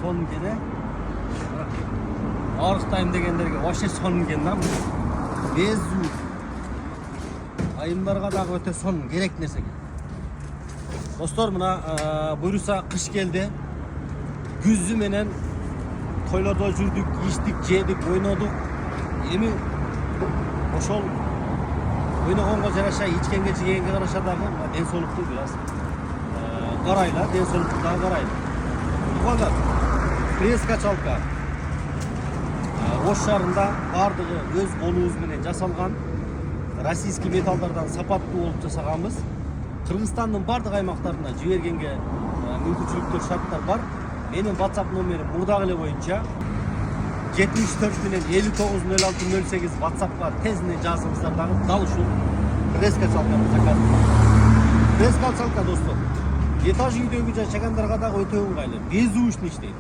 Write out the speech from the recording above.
сонун экен арықтайм дегендерге вообще сонун экен да. Безүү айымдарга дагы өтө сонун керек нерсе экен. Достор, мына буюрса кыш келди. Күзү менен тойлордо жүрдүк, ичтик, жедик, ойнодук. Эми ошол ойногонго жараша, ичкенге, жегенге жараша дагы ден соолукту бир аз карайла, ден соолукту дагы карайлы. Тугандар, пресс-качалка Ош шаарында бардыгы өз колубуз менен жасалган российский металлдардан сапаттуу болуп жасаганбыз. Кыргызстандын бардык аймактарына жибергенге мүмкүнчүлүктөр, шарттар бар. Менин WhatsApp номерим мурдагы эле боюнча 74 менен 590608 WhatsAppка тезинен жазыңыздар дагы дал ушул пресс-качалканы заказ. Пресс-качалка достор, этаж үйдөгү жашагандарга дагы өтө ыңгайлуу. Безүү иштейт.